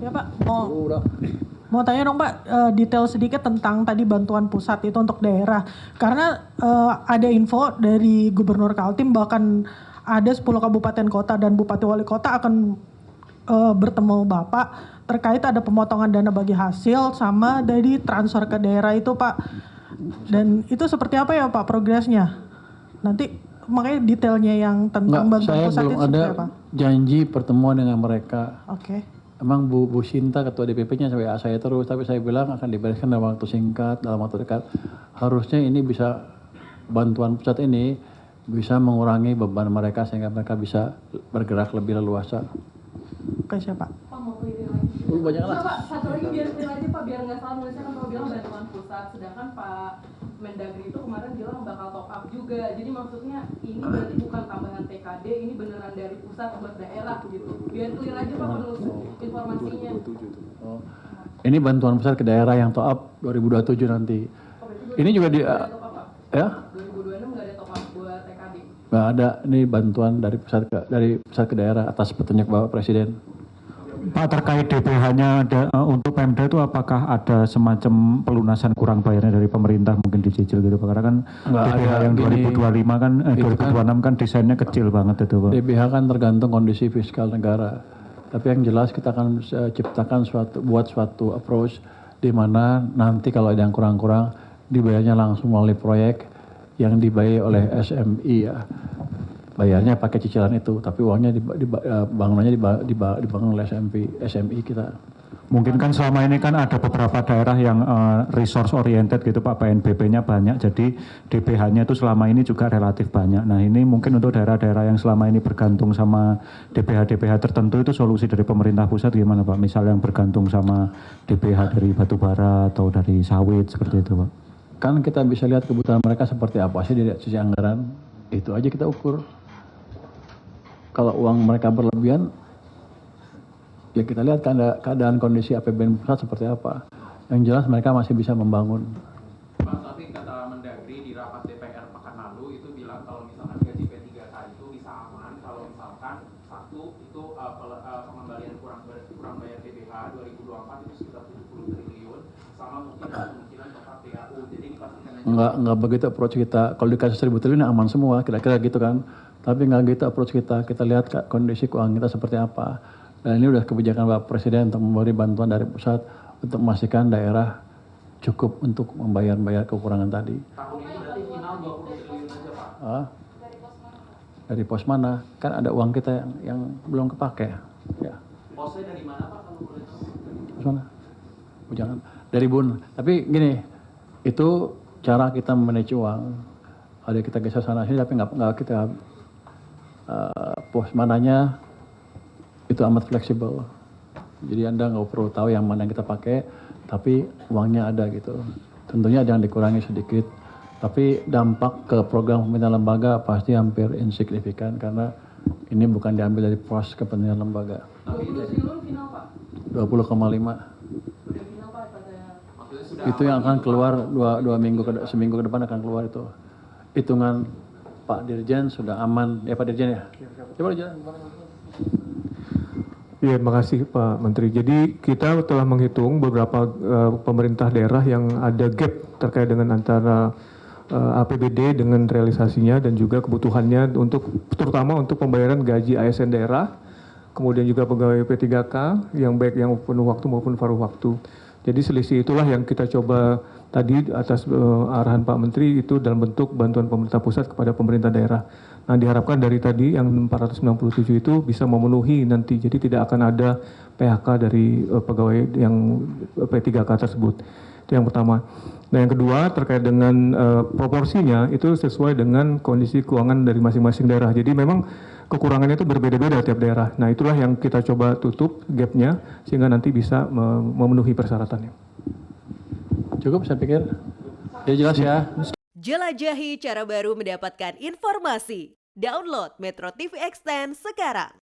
Ya Pak, mau tanya dong Pak, detail sedikit tentang tadi bantuan pusat itu untuk daerah. Karena ada info dari Gubernur Kaltim bahkan ada 10 kabupaten kota dan Bupati Wali Kota akan bertemu Bapak terkait ada pemotongan dana bagi hasil sama dari transfer ke daerah itu Pak. Dan itu seperti apa ya Pak progresnya? Nanti makanya detailnya yang tentang bantuan pusat itu seperti apa? Saya belum ada janji pertemuan dengan mereka. Oke. Emang Bu Sinta ketua DPP-nya saya terus, tapi saya bilang akan dibereskan dalam waktu singkat, dalam waktu dekat. Harusnya ini bisa, bantuan pusat ini bisa mengurangi beban mereka sehingga mereka bisa bergerak lebih leluasa. Oke siapa? Pak mau clear lagi. Banyak lah. Pak, satu lagi biar clear aja Pak, biar nggak salah nulisnya kan Pak bilang bantuan pusat, sedangkan Pak Mendagri itu kemarin bilang bakal top up juga. Jadi maksudnya ini berarti bukan tambahan TKD, ini beneran dari pusat buat daerah gitu. Biar clear aja Pak menurut informasinya. Ini bantuan pusat ke daerah yang top up 2027 nanti. Ini juga di ya? 2026 nggak ada top up buat TKD. Nggak ada, ini bantuan dari pusat ke daerah atas petunjuk Bapak Presiden. Pak, terkait DPH-nya untuk Pemda itu apakah ada semacam pelunasan kurang bayarnya dari pemerintah mungkin dicicil gitu Pak? Karena kan Nggak DPH ada, yang gini, 2025 kan 2026 kan desainnya kecil banget itu Pak. DBH kan tergantung kondisi fiskal negara. Tapi yang jelas kita akan ciptakan suatu approach di mana nanti kalau ada yang kurang-kurang dibayarnya langsung melalui proyek yang dibayar oleh SMI ya. Bayarnya pakai cicilan itu, tapi uangnya bangunannya dibangun oleh SMI kita. Mungkin kan selama ini kan ada beberapa daerah yang resource oriented gitu Pak, PNBP-nya banyak, jadi DPH-nya itu selama ini juga relatif banyak. Nah ini mungkin untuk daerah-daerah yang selama ini bergantung sama DPH tertentu itu solusi dari pemerintah pusat gimana Pak? Misal yang bergantung sama DPH dari batubara atau dari sawit seperti itu Pak. Kan kita bisa lihat kebutuhan mereka seperti apa sih dari sisi anggaran, itu aja kita ukur. Kalau uang mereka berlebihan, ya kita lihat keadaan kondisi APBN pusat seperti apa. Yang jelas mereka masih bisa membangun. Pak, tapi kata Mendagri di rapat DPR pekan lalu itu bilang kalau misalkan gaji P3K itu bisa aman kalau misalkan satu itu pengembalian kurang bayar DPH 2024 itu sekitar 70 triliun sama mungkin kemungkinan tetap PAU. Jadi dipastikan aja. Enggak begitu approach kita. Kalau dikasih 1.000 triliun aman semua, kira-kira gitu kan. Tapi enggak gitu approach kita. Kita lihat kondisi keuangan kita seperti apa. Dan ini udah kebijakan Bapak Presiden untuk memberi bantuan dari pusat untuk memastikan daerah cukup untuk membayar kekurangan tadi. Tahun ini berarti final 20 triliun aja Pak. Dari pos mana? Kan ada uang kita yang belum kepake. Ya. Posnya dari mana Pak kalau boleh tahu? Pos mana? Jangan. Dari Bun. Tapi gini, itu cara kita manage uang. Ada kita geser sana sini tapi nggak kita pos mananya itu amat fleksibel. Jadi Anda nggak perlu tahu yang mana yang kita pakai, tapi uangnya ada gitu. Tentunya ada yang dikurangi sedikit, tapi dampak ke program pembinaan lembaga pasti hampir insignifikan karena ini bukan diambil dari pos kepentingan lembaga. 20 triliun final Pak. 20,5. Udah final Pak pada. Itu yang akan keluar seminggu ke depan akan keluar itu. Hitungan Pak Dirjen sudah aman. Ya Pak Dirjen ya. Coba Dirjen. Iya, terima kasih Pak Menteri. Jadi kita telah menghitung beberapa pemerintah daerah yang ada gap terkait dengan antara APBD dengan realisasinya dan juga kebutuhannya untuk terutama untuk pembayaran gaji ASN daerah, kemudian juga pegawai P3K yang baik yang penuh waktu maupun paruh waktu. Jadi selisih itulah yang kita coba tadi atas arahan Pak Menteri itu dalam bentuk bantuan pemerintah pusat kepada pemerintah daerah. Nah diharapkan dari tadi yang 497 itu bisa memenuhi nanti, jadi tidak akan ada PHK dari pegawai yang P3K tersebut. Itu yang pertama. Nah yang kedua terkait dengan proporsinya itu sesuai dengan kondisi keuangan dari masing-masing daerah. Jadi memang kekurangannya itu berbeda-beda tiap daerah. Nah itulah yang kita coba tutup gapnya sehingga nanti bisa memenuhi persyaratannya. Cukup saya pikir. Ya jelas ya. Jelajahi cara baru mendapatkan informasi. Download Metro TV Extend sekarang.